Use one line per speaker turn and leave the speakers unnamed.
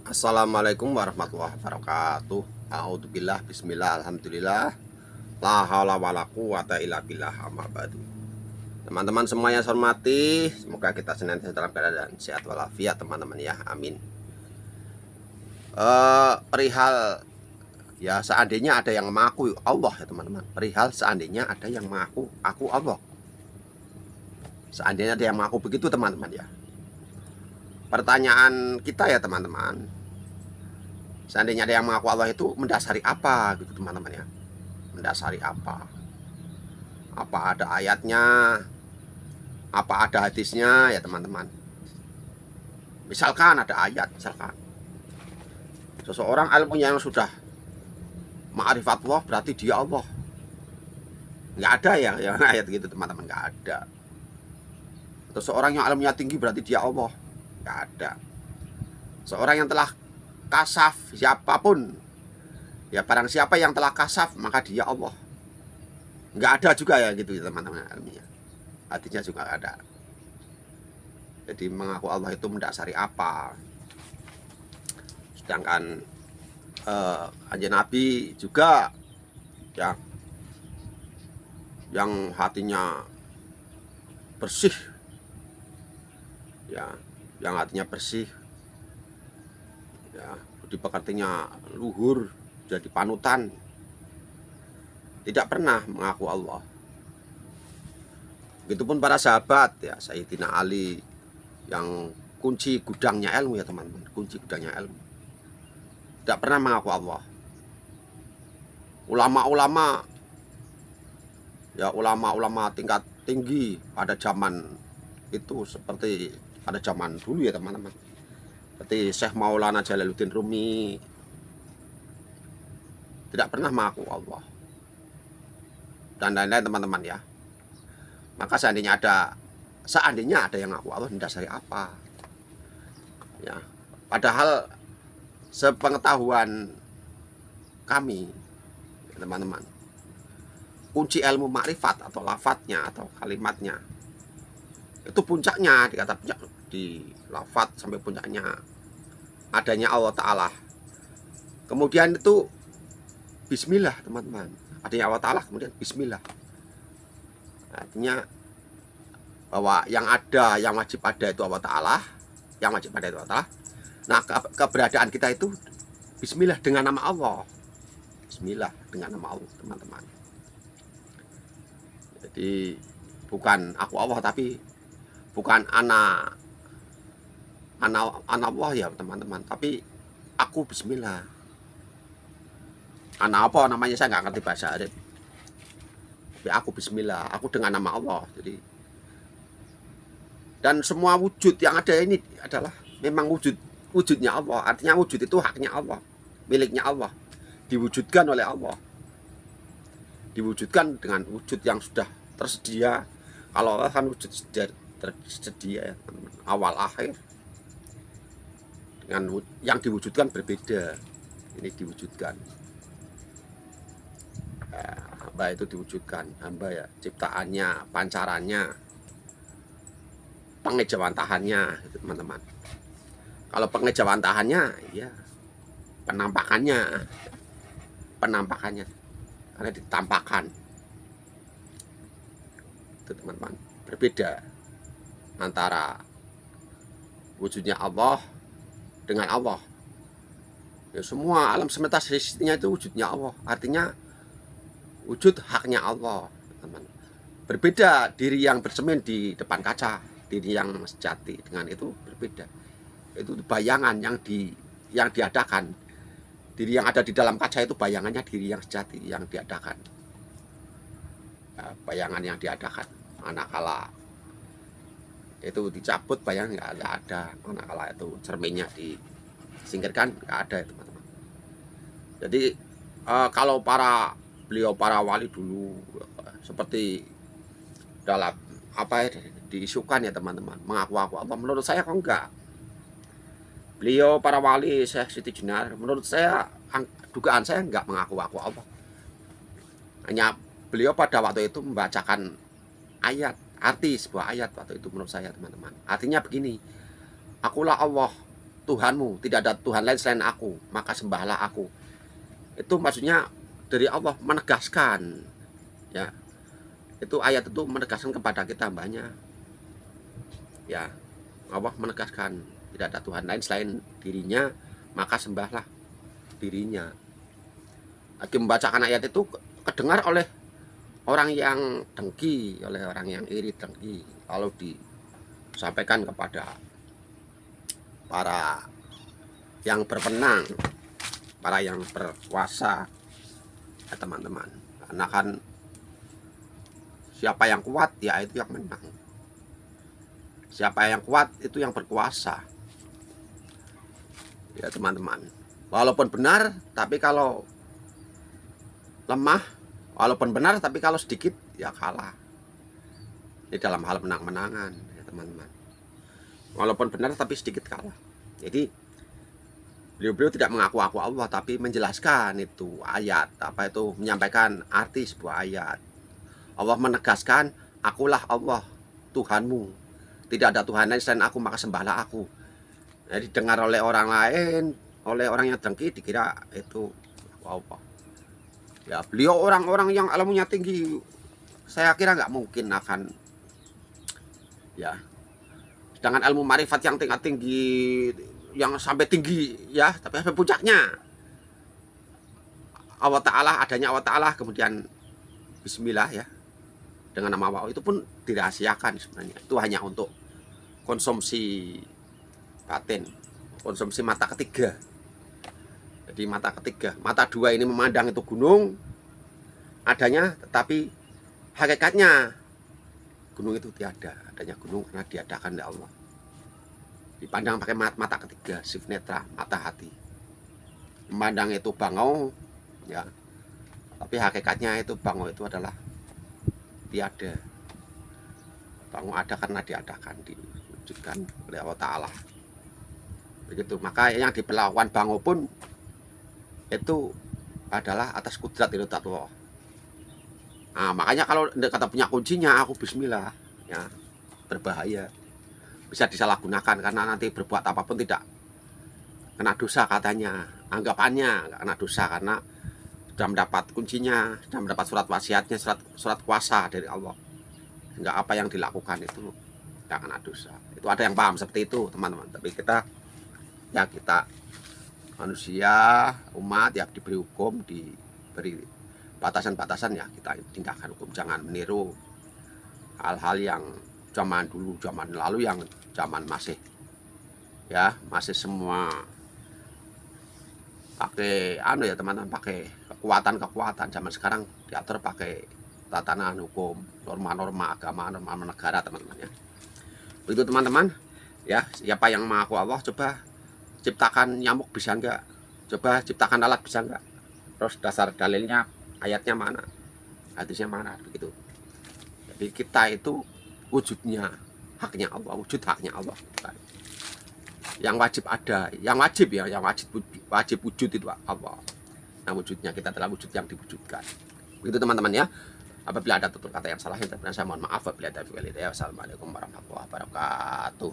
Assalamualaikum warahmatullahi wabarakatuh. A'udzubillah, bismillah, alhamdulillah. La haula wala quwata illa billah, amma ba'du. Teman-teman semuanya saya hormati, semoga kita senantiasa dalam keadaan sehat walafiat teman-teman ya. Amin. Perihal ya seandainya ada yang mengaku Allah ya teman-teman. Perihal seandainya ada yang mengaku aku Allah. Seandainya ada yang mengaku begitu teman-teman ya. Pertanyaan kita ya teman-teman, seandainya ada yang mengaku Allah itu mendasari apa gitu teman-teman ya. Mendasari apa? Apa ada ayatnya? Apa ada hadisnya ya teman-teman? Misalkan ada ayat, misalkan seseorang ilmunya yang sudah ma'rifatullah berarti dia Allah. Nggak ada ya yang ayat gitu teman-teman, nggak ada. Atau seorang yang ilmunya tinggi berarti dia Allah, nggak ada. Seorang yang telah kasaf, siapapun ya, barang siapa yang telah kasaf maka dia Allah, nggak ada juga ya gitu teman-teman ilmiah. Artinya juga nggak ada. Jadi mengaku Allah itu mendasari apa? Sedangkan Kanjeng Nabi juga ya, yang hatinya bersih ya, yang hatinya bersih ya, budi pekertinya luhur, jadi panutan, tidak pernah mengaku Allah. Begitupun para sahabat ya, Sayyidina Ali yang kunci gudangnya ilmu ya teman-teman, kunci gudangnya ilmu, tidak pernah mengaku Allah. Ulama-ulama ya, ulama-ulama tingkat tinggi pada zaman itu, seperti pada zaman dulu ya teman-teman, seperti Syekh Maulana Jalaluddin Rumi, tidak pernah mengaku Allah dan lain-lain teman-teman ya. Maka seandainya ada yang ngaku Allah mendasari apa ya? Padahal sepengetahuan kami teman-teman, kunci ilmu makrifat atau lafadznya atau kalimatnya itu puncaknya, dikata puncak di lafadz sampai puncaknya adanya Allah Ta'ala. Kemudian itu bismillah teman-teman, adanya Allah Ta'ala, kemudian bismillah. Artinya bahwa yang ada, yang wajib ada itu Allah Ta'ala, yang wajib ada itu Allah Ta'ala. Nah, keberadaan kita itu bismillah dengan nama Allah. Bismillah dengan nama Allah teman-teman. Jadi bukan aku Allah, tapi bukan anak Allah ya teman-teman, tapi aku bismillah. Anak apa namanya saya nggak ngerti bahasa Arab, tapi aku bismillah, aku dengan nama Allah. Jadi dan semua wujud yang ada ini adalah memang wujudnya Allah. Artinya wujud itu haknya Allah, miliknya Allah, diwujudkan oleh Allah, diwujudkan dengan wujud yang sudah tersedia. Kalau Allah kan wujud tersedia ya, awal akhir. Dengan yang diwujudkan berbeda. Ini diwujudkan ya, hamba itu diwujudkan, hamba ya, ciptaannya, pancarannya, pengejawantahannya itu teman-teman. Kalau pengejawantahannya ya penampakannya karena ditampakkan itu teman-teman. Berbeda antara wujudnya Allah dengan Allah ya. Semua alam semesta sisinya itu wujudnya Allah, artinya wujud haknya Allah teman-teman. Berbeda diri yang bersemin di depan kaca, diri yang sejati dengan itu berbeda. Itu bayangan yang diadakan. Diri yang ada di dalam kaca itu bayangannya diri yang sejati yang diadakan ya, bayangan yang diadakan. Manakala itu dicabut, bayangan nggak ada. Manakala itu cerminnya disingkirkan, nggak ada ya teman-teman. Jadi kalau para wali dulu seperti dalam apa ya, diisukan ya teman-teman, mengaku Allah, menurut saya kok enggak. Beliau para wali, Syekh Siti Jenar, menurut saya dugaan saya enggak mengaku Allah. Hanya beliau pada waktu itu membacakan ayat, arti sebuah ayat waktu itu menurut saya teman-teman. Artinya begini, akulah Allah Tuhanmu, tidak ada Tuhan lain selain aku, maka sembahlah aku. Itu maksudnya dari Allah menegaskan, ya. Itu ayat itu menegaskan kepada kita hambanya, ya. Allah menegaskan tidak ada Tuhan lain selain dirinya, maka sembahlah dirinya. Lagi membacakan ayat itu kedengar oleh orang yang dengki, oleh orang yang iri dengki, kalau disampaikan kepada para yang berpenang, para yang berkuasa, ya teman-teman. Karena kan siapa yang kuat ya itu yang menang. Siapa yang kuat itu yang berkuasa. Ya teman-teman. Walaupun benar, tapi kalau lemah, walaupun benar tapi kalau sedikit ya kalah. Ini dalam hal menang-menangan ya teman-teman. Walaupun benar tapi sedikit kalah. Jadi beliau tidak mengaku-aku Allah, tapi menjelaskan itu ayat, apa itu, menyampaikan arti sebuah ayat. Allah menegaskan, akulah Allah Tuhanmu, tidak ada Tuhan lain selain aku, maka sembahlah aku. Jadi dengar oleh orang lain, oleh orang yang dengki, dikira itu apa. Ya beliau orang-orang yang ilmunya tinggi, saya kira nggak mungkin akan, ya. Sedangkan ilmu marifat yang tingkat tinggi, yang sampai tinggi, ya, tapi sampai puncaknya Allah Ta'ala, adanya Allah Ta'ala, kemudian Bismillah, ya, dengan nama Allah, itu pun dirahasiakan sebenarnya. Itu hanya untuk konsumsi batin, konsumsi mata ketiga. Jadi mata ketiga, mata dua ini memandang itu gunung adanya, tetapi hakikatnya gunung itu tiada, adanya gunung karena diadakan oleh Allah. Dipandang pakai mata ketiga, sif netra, mata hati. Memandang itu bangau, ya, tapi hakikatnya itu bangau itu adalah tiada. Bangau ada karena diadakan, diwujudkan oleh Allah Ta'ala. Begitu. Maka yang diperlakukan bangau pun itu adalah atas kudrat Allah. Nah, makanya kalau kata punya kuncinya, aku Bismillah, ya, berbahaya, bisa disalahgunakan karena nanti berbuat apapun tidak kena dosa katanya, anggapannya nggak kena dosa karena sudah mendapat kuncinya, sudah mendapat surat wasiatnya, surat kuasa dari Allah, sehingga apa yang dilakukan itu nggak kena dosa. Itu ada yang paham seperti itu teman-teman, tapi kita manusia, umat yang diberi hukum, diberi batasan-batasan, ya kita tinggalkan hukum. Jangan meniru hal-hal yang zaman dulu, zaman lalu, yang zaman masih, ya, masih semua pakai ya teman-teman, pakai kekuatan. Zaman sekarang diatur pakai tatanan hukum, norma-norma agama, norma negara teman-teman, ya. Begitu teman-teman, ya. Siapa yang mengaku Allah, coba ciptakan nyamuk bisa enggak? Coba ciptakan lalat bisa enggak? Terus dasar dalilnya, ayatnya mana? Hadisnya mana? Begitu. Jadi kita itu wujudnya haknya Allah, wujud haknya Allah. Yang wajib ada, yang wajib wujud itu Allah. Nah, wujudnya kita adalah wujud yang diwujudkan. Begitu teman-teman, ya. Apabila ada tutur kata yang salah, saya mohon maaf. Wassalamualaikum warahmatullahi wabarakatuh.